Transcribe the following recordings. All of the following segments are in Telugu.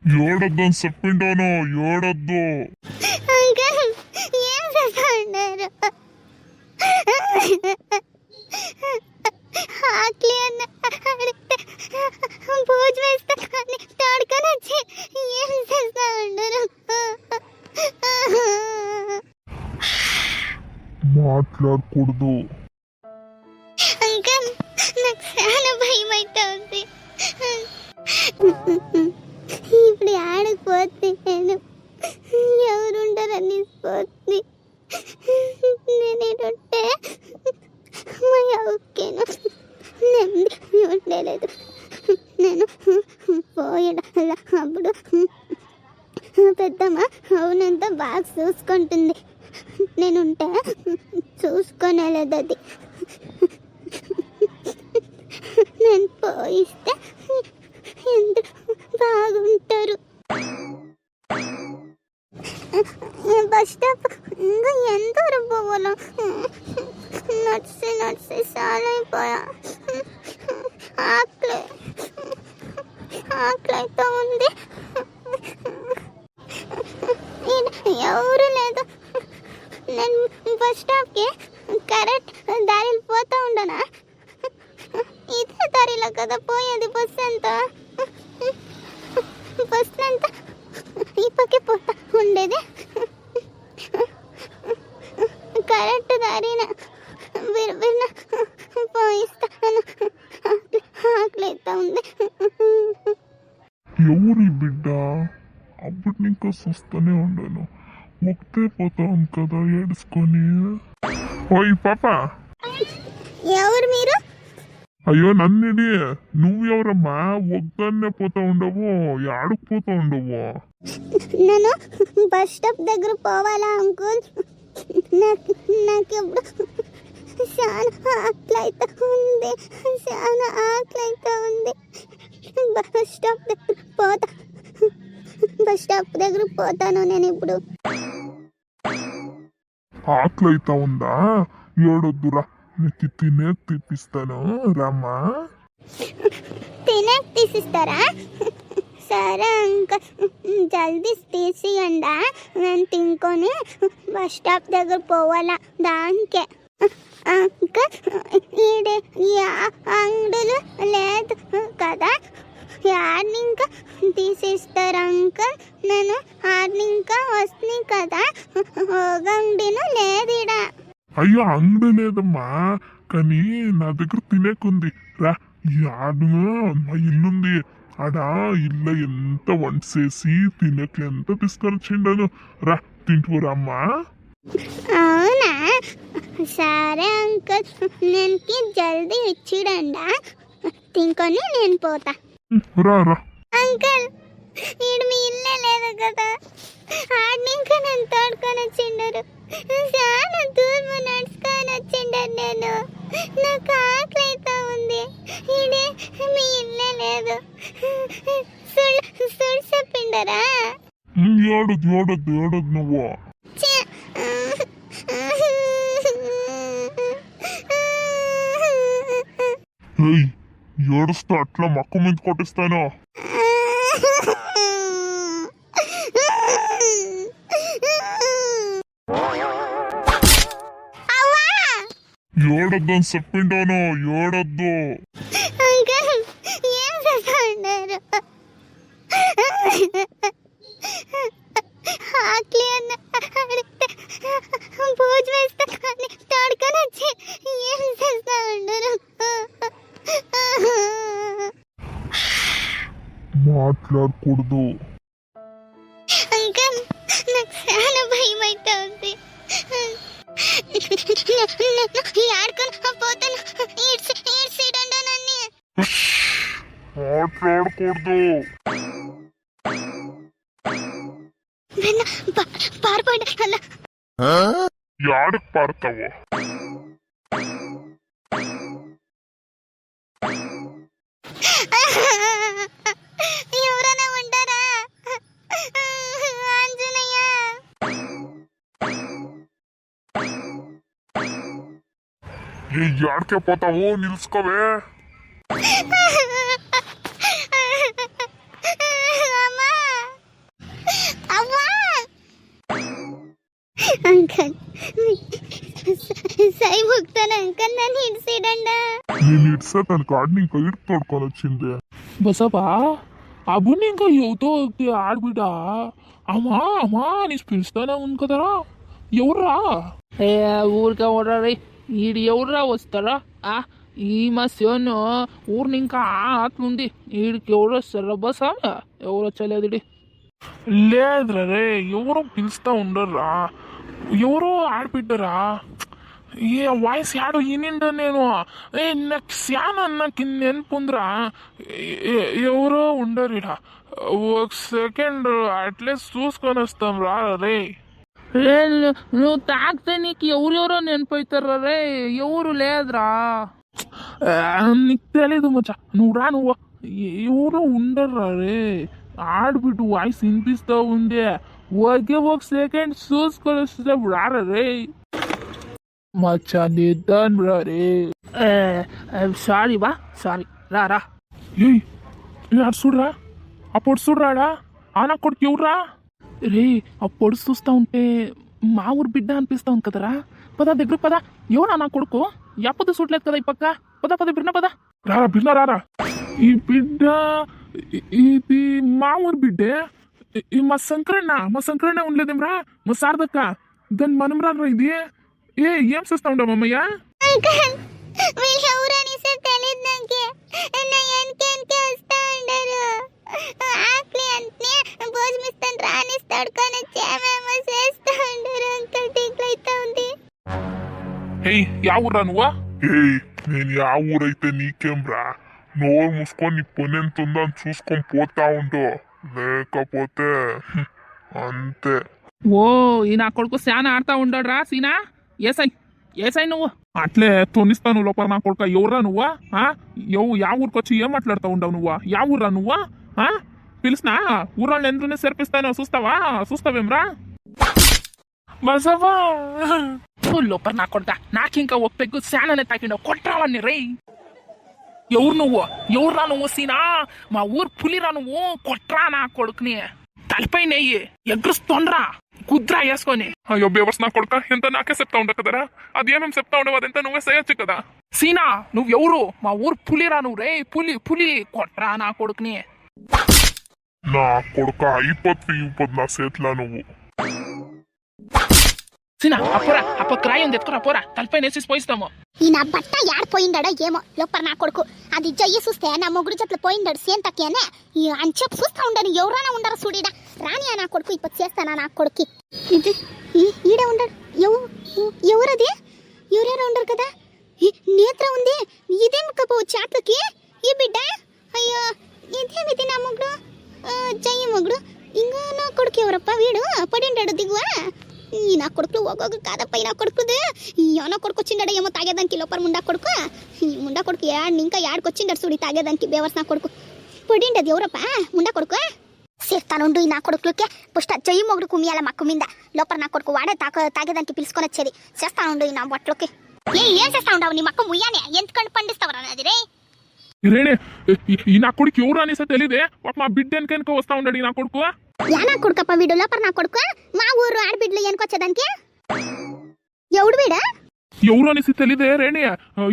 ఏడొద్దని చెప్పిండాను, ఏడొద్దు. అంకుల్ ఏం చేస్తున్నారు? ఆకలి అన్న అడిగితే పూజ వేస్తే కానీ తోడుకొని వచ్చి ఏం చేస్తా ఉండరు. మాట్లాడకూడదు. అంకుల్ నాకు చాలా భయం అవుతుంది. ఇప్పుడు ఆడకపోతే నేను ఎవరుంటారని పోతుంది. నేనేంటే మా ఓకేను నెమ్మది ఉండలేదు. నేను పోయడం అప్పుడు పెద్దమ్మ అవునంతా బాగా చూసుకుంటుంది. నేనుంటే చూసుకొనేలేదు. అది నేను పోయిస్తే ఎంత బాగుంటారు. బస్ స్టాప్ ఇంకా ఎంత పోవాలో నడిచి నడిచి సాలైపోయా. ఆకలి అయితే ఉంది. ఎవరు లేదు. నేను బస్ స్టాప్కి కరెక్ట్ దారిలో పోతా ఉండనా? ఇదే దారిలో కదా పోయేది. బస్ అంతా ఈ పక్కే పోతా ఉండేది. కరెక్ట్ దారిన విరిన పోయిస్తాను. ఆకలి అయితే ఉంది. ఎవరి బిడ్డ? అప్పుడు ఇంకా చూస్తూనే ఉండను. ఒకటే పోతాం కదా ఏడుచుకొని. ఓయ్ పాప, ఎవరు మీరు? అయ్యో నన్నిది. నువ్వెవరమ్మా? ఒక్కనే పోతా ఉండవు, ఆడుకు పోతా ఉండవు. నేను బస్ స్టాప్ దగ్గర పోవాలా అంకుల్? నాకెప్పుడు చాలా ఆకలి అయితే ఉంది. చాలా ఆకలి అయితే ఉంది. బస్ స్టాప్ దగ్గర పోతాను నేను ఇప్పుడు. ఆకలి అయితా ఉందా? ఏడొద్దురా, నీకు తినే తిప్పిస్తాను రామ్మా. తినే తీసిస్తారా? సరే అంకుల్, జల్దీ తీసియండా. నేను తినుకొని బస్ స్టాప్ దగ్గర పోవాలా దానికే. అంకుల్ ఈడే అంగడులు లేదు కదా? ఆడినింకా తీసిస్తారు అంకుల్. నేను ఆడినింకా వస్తుంది కదా, అంగడిను లేదు ఈడ. అయ్యో అంగడి లేదమ్మా, కానీ నా దగ్గర తినేకుంది రా. ఈ ఆడు మా ఇల్లుంది, ఆడ ఇల్లు ఎంత వంట చేసి తినేకి ఎంత తీసుకొచ్చిండను రా. తింటురామ్మా. అవునా? సరే అంకుల్, నేను జల్దీ ఇచ్చిడండా. తినుకొని నేను పోతా. రా రా. అంకుల్ ఈడు మీ ఇల్లే లేదు కదా? ఆడినింకా నన్ను తోడుకొని వచ్చిండరు. చాలా దూరం నడుచుకొని వచ్చిండరు. నేను నాకు ఆకలి అయితే ఉంది. ఈడే మీ ఇల్లే లేదు. సుడు చెప్పిండరా? ఏడొద్దు ఏడొద్దు ఏడొద్దు నువ్వు. ఏయ్, ఏడుస్తా అట్లా మక్క మీద కొట్టిస్తాను. ఏడొద్దని చెప్పిండాను, ఏడొద్దు. ఏం చేస్తున్నారు? ఆకలి అన్న అడిగితే పూజ వేస్తే కానీ తోడుకొని వచ్చి ఏం చేస్తా ఉండరు. మాట్లాడకూడదు. అంకుల్ నాకు చాలా భయం అవుతుంది. ఆడుకొని పోతాను. మాట్లాడకూడదు. పారిపోండి. అలా యాడకు పారుతావు? ఎవరైనా ఉంటారా? ఆంజనేయ. ఏ యాడకే పోతావు? నిలుచుకోవే. అమ్మా నేను ఇడ్సతానికి ఆడిని ఇంకా ఇటు తోడుకొని వచ్చింది. బసపా అబ్బుని ఇంకా ఎవతో ఆడబిడ్డ అమ్మా అమ్మా నీ పిలుస్తానే ఉంది కదరా. ఎవర్రా? ఏ ఊరికే ఓడరా ఈడు ఎవర్రా వస్తారా? ఈ మా శివను ఊరిని ఇంకా అట్లుంది ఈడికి ఎవరు వస్తారా? బసా ఎవరు వచ్చలేదు. లేదురా రే, ఎవరో పిలుస్తా ఉండర్రా, ఎవరో ఆడబిడ్డరా. ఏ వాయిస్ యాడో ఈనిండ నేను. నాకు శానా నాకు నెనపుందిరా. ఎవరో ఉండరు ఇడ. ఒక సెకండ్ అట్లీస్ట్ చూసుకొని వస్తాం రా రే. నువ్వు తాకితే నీకు ఎవరెవరో నెనపవుతారా రే? ఎవరు లేదురా. నీకు తెలీదు మచ్చా, నువ్వు రా. నువ్వు ఎవరో ఉండర్రా రే. ఆడబిడ్డు వాయిస్ వినిపిస్తూ ఉందే. ఒకే ఒక సెకండ్ చూసుకొని వస్తే రారా రే. మచ్చా నిద్దాను రా రే. సారీ బా, సారీ. రా రా. ఏయ్ అటు చూడరా, అప్పుడు చూడరాడా నా కొడుకు ఎవర్రా రే? అప్పుడు చూస్తూ ఉంటే మా ఊరు బిడ్డ అనిపిస్తా ఉంది కదరా. పద దగ్గర పద. ఎవరా నా కొడుకు? ఎప్పటి చూడలేదు కదా ఈ పక్క. పద పద బిడ్డ పద. రారా బిడ్డ రారా. ఈ బిడ్డ ఇది మా ఊరు బిడ్డే. మా శంకరన్న ఉండలేదేమ్రా, మా శారదక్క. దాన్ని మనం రారా ఇది. ఏం చేస్తా ఉంటాం అమ్మయ్య? యా ఊర్రా నువ్వా? నేను యా ఊరైతే నీకేంరా? నోరు మూసుకొని నీ పని ఎంత ఉందో అని చూసుకొని పోతా ఉండు, లేకపోతే అంతే. ఓ ఈ నా కొడుకు శానా ఆడుతా ఉండడురా సీనా. ఏసై నువ్వు అట్లే తొనిస్తాను లోపల. నా కొడుకు ఎవర్రా నువ్వా? యా ఊరికి వచ్చి ఏం మాట్లాడుతూ ఉండవు నువ్వా? యా ఊర్రా నువ్వా? పిలిచినా ఊరాళ్ళు ఎందులోనే సరిపిస్తానో చూస్తావేమ్రా? బసవా లోపల నా కొడుక నాకింకా ఒక పెగ్గు శాననే తాకిండవు. కొట్టావని రే. ఎవరు నువ్వు? ఎవర్రా నువ్వు సీనా? మా ఊరు పులిరా నువ్వు. కొట్రా నా కొడుకుని. తలపై నెయ్యి ఎగురుస్తోండ్రా కుద్రా వేసుకొని. అయ్యో బేవర్స్ నా కొడుక, ఎంత నాకే చెప్తా ఉండవు కదరా. అదేమేమి చెప్తా ఉండవు, అదంతా నువ్వే చేయొచ్చు కదా. సీనా నువ్వు ఎవరు? మా ఊరు పులిరా నువ్వు రే. పులి కొట్రా నా కొడుకుని. నా కొడుక అయిపోతుంది నా చేతిలో నువ్వు. సీనా అప్ప క్రాయి ఉంది ఎత్తుకురా పోరా. తలపై నేసేసి పోయిస్తాము. ఈ నా బట్ట యాడిపోయిండాడో ఏమో లోపల నా కొడుకు. అది జయ్యి చూస్తే నా మొగుడు చెట్లు పోయిండాడు సేమ్ తక్కేనే అని చెప్పి చూస్తా ఉండని. ఎవరైనా ఉండరు చూడిడా. రాని నా కొడుకు ఇప్పుడు చేస్తానా నా కొడుకు. ఈడే ఉండడు. ఎవరది? ఎవరెవరు ఉండరు కదా. నేత్ర ఉంది. ఇదేం కప్పు చేతులకి ఈ బిడ్డ. అయ్యో ఇదేమిది నా మొగుడు, జయ్యి మొగుడు. ఇంకా నా కొడుకు ఎవరప్ప? వీడు పడిండాడు దిగువా. ఈ నా కొడుకులు ఒక్కొక్క కాదపై నా కొడుకుది. నా కొడుకు వచ్చిండాడు ఏమో తాగేదానికి. లోపల ముండా కొడుకు. ఈ ముండా కొడుకు ఇంకా యాడికొచ్చిండాడు చూడి తాగేదానికి. బేవర్స్ నా కొడుకు పొడిండది. ఎవరప్ప ముండా కొడుకు? చేస్తానుండు ఈ నా కొడుకులకే పుష్ట జయ్యి మొగుడు కుమియాల మక్కు మీద. లోపల నా కొడుకు వాడే తాగేదానికి పిలుచుకొని వచ్చేది. చేస్తానుండు ఈ నా బొట్లకి. ఏం చేస్తా ఉండవు నీ మక్క ముయ్యానే? ఎందుకంటే పండిస్తావరా అది రే. రేనే ఈ నా కొడుకు ఎవరు అనేసా తెలియదే. మా బిడ్డ వెనక వస్తా ఉన్నాడు ఈ నా కొడుకు. నా కొడుకప్ప వీడు. లోపల నా కొడుకు మా ఊరు ఆడబిడ్డలు వెనకొచ్చేదానికి. ఎవడు వీడా? ఎవరు అనేసి తెలియదే రేణి.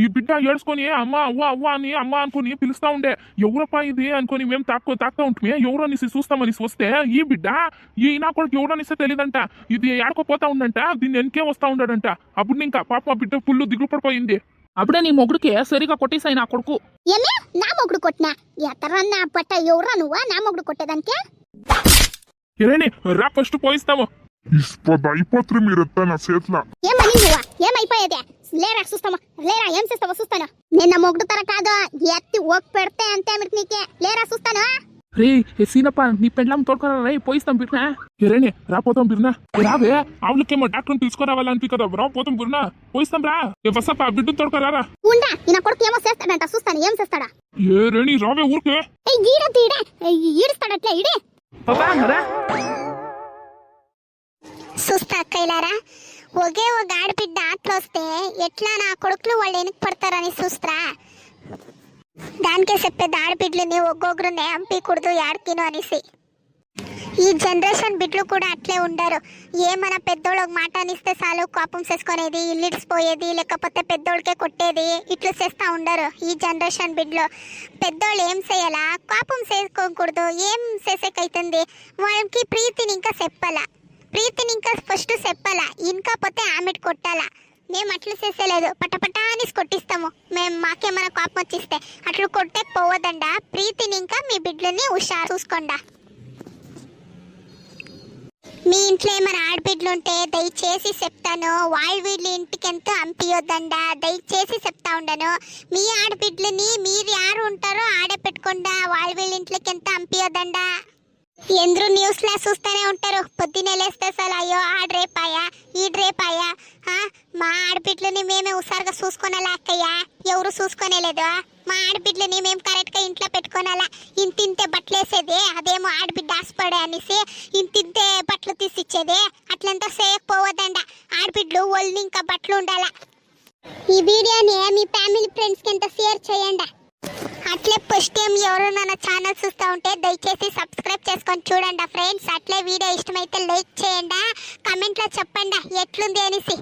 ఈ బిడ్డ ఏడ్చుకొని అమ్మ అవ్వ అని అమ్మ అనుకుని పిలుస్తా ఉండే. ఎవరప్పా ఇది అనుకుని మేము తాకుతా ఉంటుమే. ఎవరు అనేసి చూస్తామనేసి వస్తే ఈ బిడ్డ ఈ నా కొడుకు ఎవరు అనేసి తెలియదంట. ఇది ఏడుకోపోతా ఉండంట. దీన్ని వెనకే వస్తా ఉన్నాడంట. అప్పుడు ఇంకా పాప మా బిడ్డ ఫుల్ దిగులు పడిపోయింది. అప్పుడే నీ మొగుడికి సరిగా కొట్టేసాయి నా కొడుకు. ఏమే నా మొగుడు కొట్టినా? ఎత్తరన్న పట్ట ఎవరా నువ్వా నా మొగుడు కొట్టేదానికి? రేణి రా ఫస్ట్ పోయిస్తాము. అయిపోతుంది మీరెత్తా నా చేతిలో. ఏమని నువ్వా? ఏమైపోయేదే? లేరా చూస్తామా? లేరా ఏం చేస్తావో చూస్తాను. నిన్న మొగుడు తర కాదు ఎత్తి ఓక్ పెడితే అంతే మీరు నీకే. లేరా చూస్తాను. రే సీనప్ప నీ పెండ్లాం తోడుకోరా రే. పోయిస్తాం బిర్నా. రేణి రాపోతాం బిర్నా. రావే ఆవులకేమో డాక్టర్ని తీసుకురావాలనిపి కదా. రాపోతాం బిర్నా. పోయిస్తాం రా. వసప్ప బిడ్డను తోడుకోరా. ఉండా ఈ నా కొడుకు ఏమో చేస్తాడంట. చూస్తాను ఏం చేస్తాడా. ఏ రేణి రావే ఊరికే. ఈడుస్తాడట్లే ఈడే. చూస్తా అక్కయ్యలారా. ఒకే ఒక ఆడబిడ్డ ఆటలొస్తే ఎట్లా నా కొడుకులు వాళ్ళు వెనక్కి పడతారని చూస్తా. దానికే చెప్పేది ఆడబిడ్డలని ఒక్కొక్కరునే అంపీకూడదు యాడికిను అనేసి. ఈ జనరేషన్ బిడ్డలు కూడా అట్లే ఉండరు. ఏమైనా పెద్దోళ్ళు ఒక మాట అనిస్తే చాలు కోపం చేసుకునేది, ఇల్లిడిసిపోయేది, లేకపోతే పెద్దోళ్ళకే కొట్టేది, ఇట్లా చేస్తూ ఉండరు ఈ జనరేషన్ బిడ్డలు. పెద్దోళ్ళు ఏం చేయాలా, కోపం చేసుకోకూడదు. ఏం చేసేకైతుంది, వాళ్ళకి ప్రీతిని ఇంకా చెప్పాలా, ప్రీతిని ఇంకా ఫస్ట్ చెప్పాలా, ఇంకా పోతే ఆమెను కొట్టాలా. మేము అట్లా చేసేలేదు, పటపటా అనేసి కొట్టిస్తాము. మేము మాకేమైనా కోపం వచ్చిస్తే అట్లా కొట్టే పోవదండా. ప్రీతిని ఇంకా మీ బిడ్డలని హుషారు చూసుకోండా. మీ ఇంట్లో ఏమైనా ఆడబిడ్డలు ఉంటే దయచేసి చెప్తాను, వాళ్ళు వీళ్ళ ఇంటికి ఎంతో అంపియొద్దండా. దయచేసి చెప్తా ఉండను, మీ ఆడబిడ్డలని మీరు యారు ఉంటారో ఆడే పెట్టుకుండా వాళ్ళ వీళ్ళ ఇంట్లోకి ఎంత అంపియొద్దండా. ఎందరూ న్యూస్ లా చూస్తూనే ఉంటారు, పొద్దున్నే లేస్తే అసలు అయ్యో ఆడరేపాయా ఈడ్రేపాయా. మా ఆడబిడ్డలని మేమే హుషారుగా చూసుకోనాలా అక్కయ్యా, ఎవరు చూసుకోనేలేదు. మా ఆడబిడ్డలని మేము కరెక్ట్గా ఇంట్లో పెట్టుకోనాలా. ఇంతింతే బట్టలు వేసేది, అదేమో ఆడబిడ్డ ఆశపడే అనేసి ఇంతింతే బట్టలు తీసిచ్చేది. అట్లంతా చేయకపోవద్దండ. ఆడబిడ్డలు ఒళ్ళు ఇంకా బట్టలు ఉండాలా. ఈ వీడియోని మీ ఫ్యామిలీ ఫ్రెండ్స్కి ఎంత షేర్ చేయండి. అట్లే ఫస్ట్ టైం ఎవరైనా నా ఛానల్ చూస్తూ ఉంటే దయచేసి సబ్స్క్రైబ్ చేసుకొని చూడండి ఫ్రెండ్స్. అట్లే వీడియో ఇష్టమైతే లైక్ చేయండి, కమెంట్లో చెప్పండి ఎట్లుంది అనేసి.